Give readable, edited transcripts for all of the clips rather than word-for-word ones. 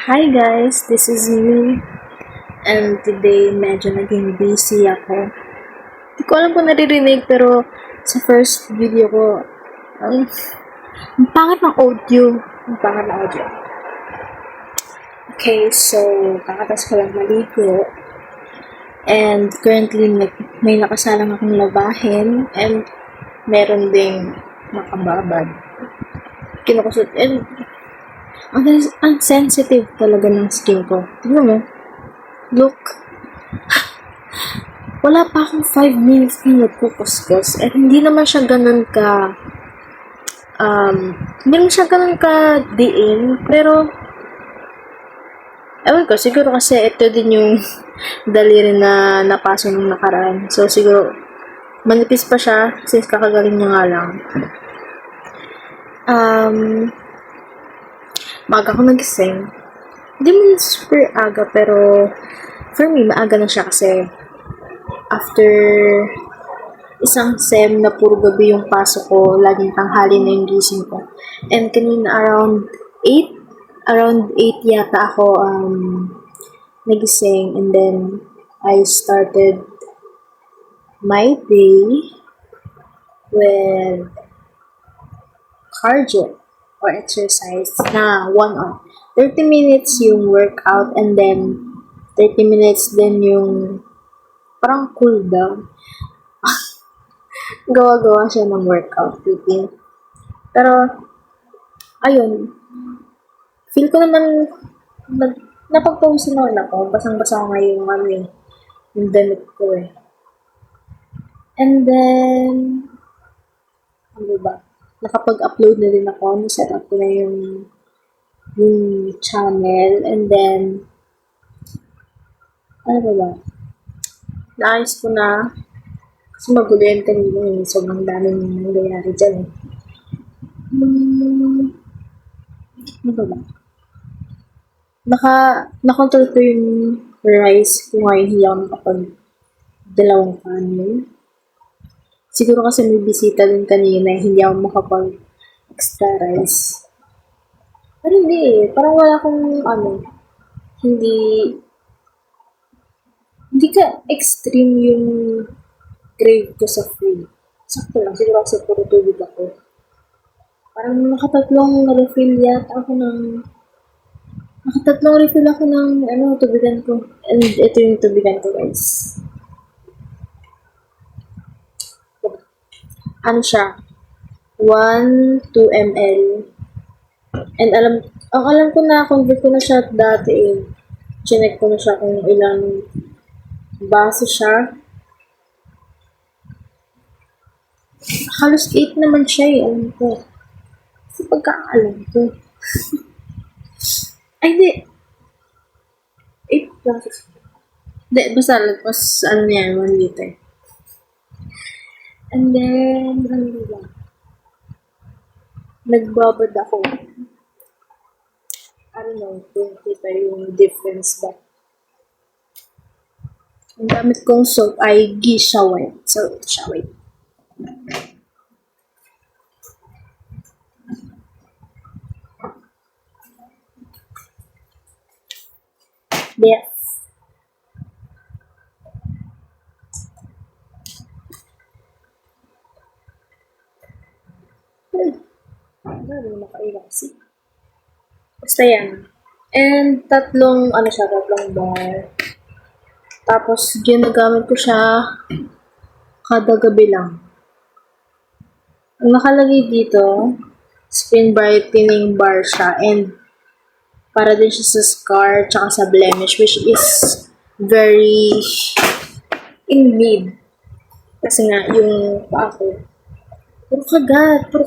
Hi guys, this is me. And today, medyo naging busy ako. Hindi ko alam kung naririnig, pero sa first video ko, ang, ang pangit ng audio. Ang pangit ng audio. Okay, so, kakatas ko lang maligo. And currently, may nakasalang akong labahin. And meron ding nakababad. Kinukusot. And ang sensitive talaga ng skin ko. Tignan mo. Look. Wala pa akong 5 minutes na nagkukuskus. At hindi naman siya ganun ka, hindi naman siya ganun ka diin. Pero, ewan ko, siguro kasi ito din yung daliri na napaso nung nakaraan. So, siguro, manipis pa siya since kakagaling niya nga lang. Maaga ako nagising. Hindi mo super aga, pero for me, maaga na siya kasi after isang sem na puro gabi yung pasok ko, laging tanghali na yung gising ko. And kanina around 8 yata ako nagising, and then I started my day with cardio or exercise na 1 hour. 30 minutes yung workout, and then 30 minutes din yung parang cool down. Gawa-gawa siya ng workout routine. Pero, ayun, feel ko naman napag-pause naman ako. Basang-basa nga yung yung damit ko eh. And then, ano ba? Nakapag-upload na din ako. Set up ko na yung channel. And then, ano ba? Naayos ko na. Kasi magulo yan kanina eh. Sobrang daming nangyayari dyan eh. Ano ba? Nakontrol ko yung rice kung ngayon hindi ako nakapag-dalawang kanin. Siguro kasi may bisita din kanina, hindi ako makapag-extra rice. Pero hindi eh. Parang wala akong hindi ka extreme yung crave ko sa food. Sakto lang. Siguro kasi puro tubig ako. Parang nakatatlong refill ako ng tubigan ko. And ito yung tubigan ko, guys. Ano siya? 2 ml. And alam ko na, convert ko na siya dati eh. Chinek ko na siya kung ilang baso siya. Halos 8 naman siya eh, alam ko. Kasi pagkakaalam ko. Ay, di. 8 basos. Di, basta mas yan, 1 liter. And then, ano ba? Nagbabad ako. I don't know kung kita yung difference ba. Ang gamit kong soap ay Geisha White. So, Geisha White. Yes. Ano makailasi? Basta yan. And tatlong bar. Tapos, ginagamit ko siya kada gabi lang. Ang nakalagay dito, skin brightening bar siya, and para din siya sa scar tsaka sa blemish, which is very in need. Kasi nga, yung paa ko, puro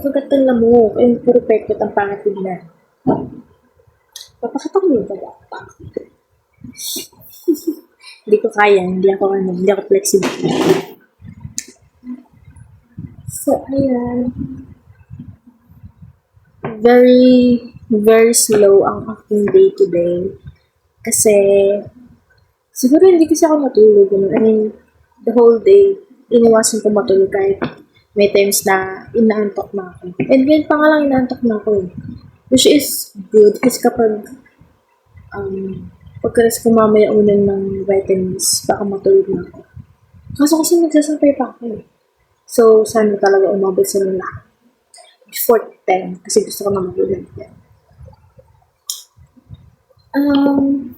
kagat ang lamok, and puro pekot ang pangit tignan. Papakita ko yung kagat. Hindi ko kaya, hindi ako flexible. So, ayan. Very, very slow ang aking day to day. Kasi, siguro hindi kasi ako matulog. I mean, the whole day, iniwasan ko matulog kahit may times na inaantok na ako. And ngayon pa nga lang inaantok na ako eh. Which is good kasi kapag Pagkaras ko mamaya unan ng vitamins, baka matulog na ako. Kaso kasi nagsasampay pa ako eh. So, sana talaga umabot sila lahat. Before 10, kasi gusto ko na mag-ulan. Um,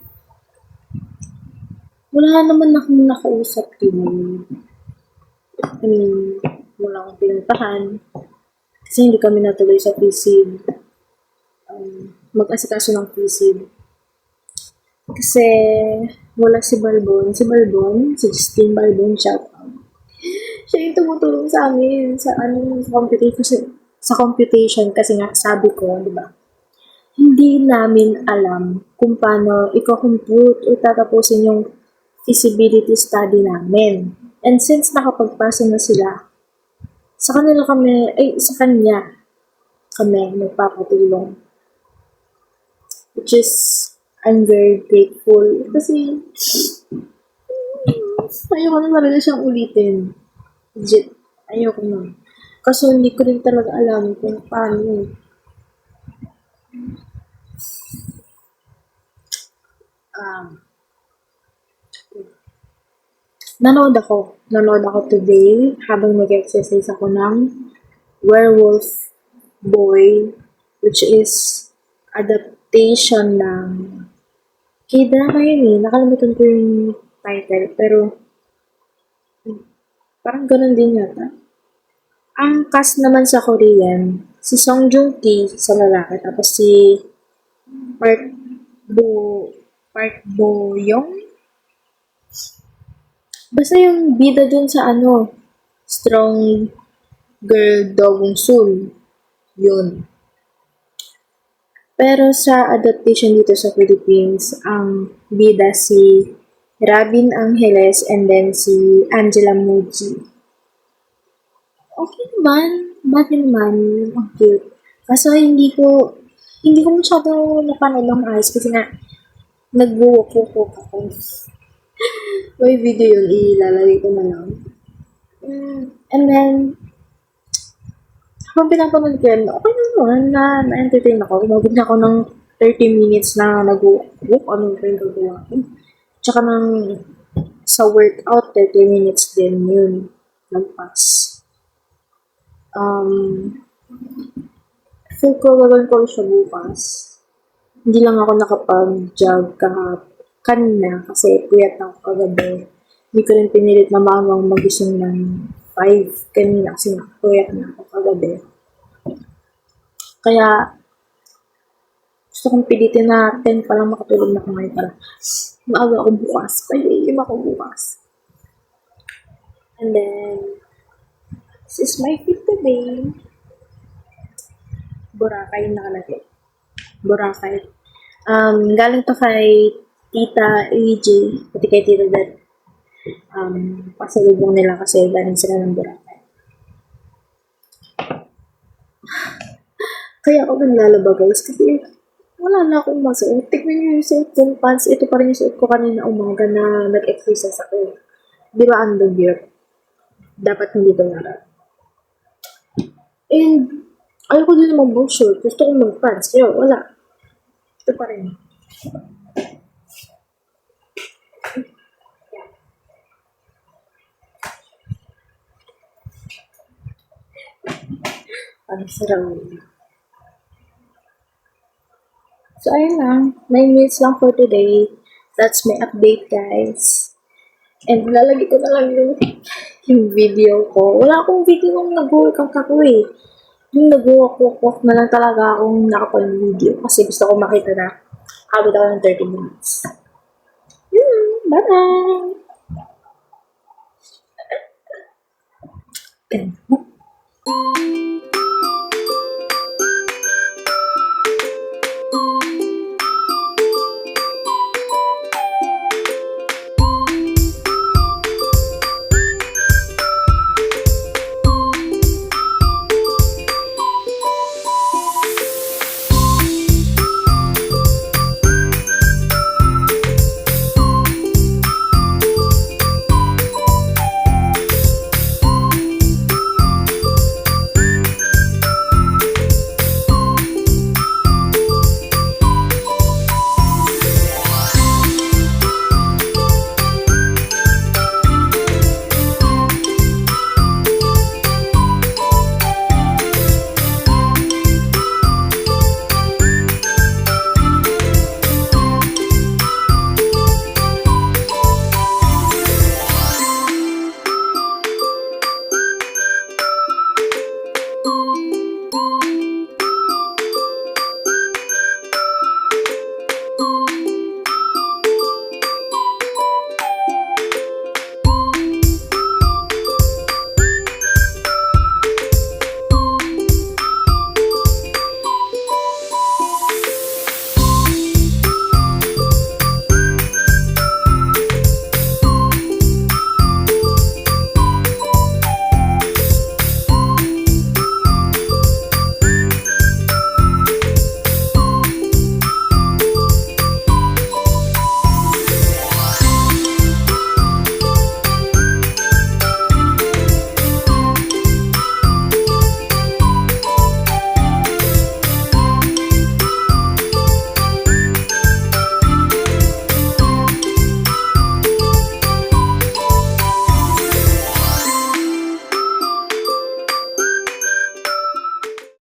wala naman akong nakausap din. I mean, wala akong pinuntahan. Kasi hindi kami natuloy sa PSID. Mag-asikaso ng PSID. Kasi wala si Balbon. Si Justine Balbon, shout out. Siya yung tumutulong sa amin sa computation kasi nga sabi ko, di ba? Hindi namin alam kung paano i-compute o tatapusin yung feasibility study namin. And since nakapagpasa na sila, sa kanya kami nagpapatulong. Which is, I'm very grateful. Kasi, ayoko na talaga siyang ulitin. Legit, ayoko na. Kaso hindi ko rin talaga alam kung paano. Um, Nanood ako today habang mag-exercise ako ng Werewolf Boy, which is adaptation ng K-drama yun eh. Nakalimutan ko yung title, pero parang ganun din yata. Ang cast naman sa Korean, si Song Joong Ki sa lalaki, tapos si Park Bo Park Bo Young. Basta yung bida dun sa Strong Girl Dogong Soul. Yun. Pero sa adaptation dito sa Philippines, ang bida si Rabin Angeles and then si Angela Muji. Okay naman. Bakit naman? Ang cute. Kaso hindi ko masyado napanood ng ayos kasi nga, nag-walk-walk ako. May video yun, ilalagay ko na lang. And then, habang pinapanood ko yun, okay naman na-entertain ako. Umabot na ako ng 30 minutes na nag-walk. Ano yung gagawa ko? Tsaka sa workout, 30 minutes din yun. Nagpas. Feel ko gagawin ko siya bukas. Hindi lang ako nakapag-jog kanina kasi puyat ako kagabi. Hindi ko rin pinilit na maagang magising ng 5 kanina kasi puyat na ako kagabi. Kaya gusto kong pilitin na 10 pa lang makatulog na ako ngayon para maaga ako bukas. Pahihim ako bukas. And then, this is my fit today. Boracay nakalagay. Boracay. Galing to kay Tita AJ, pati kay Tita Dad. Pasalubong nila kasi galing sila ng Boracay. Kaya ako naglalaba guys kasi wala na akong masuot. Tignan niyo yung suot kong pants. Ito pa rin yung suot ko kanina umaga na nag-exercise ako. Di ba underwear? Dapat hindi ito naran. And ayoko din naman bang short. Gusto kong mag-pants. Kaya wala. Ito pa rin. Ang sarap. So, ayun lang. 9 minutes lang for today. That's my update, guys. And lalagay ko na lang yung video ko. Wala akong video nung nag-workout ako eh. Yung nag-walk na lang talaga akong nakapag-video kasi gusto ko makita na habit ako ng 30 minutes. Bye-bye! Ganun.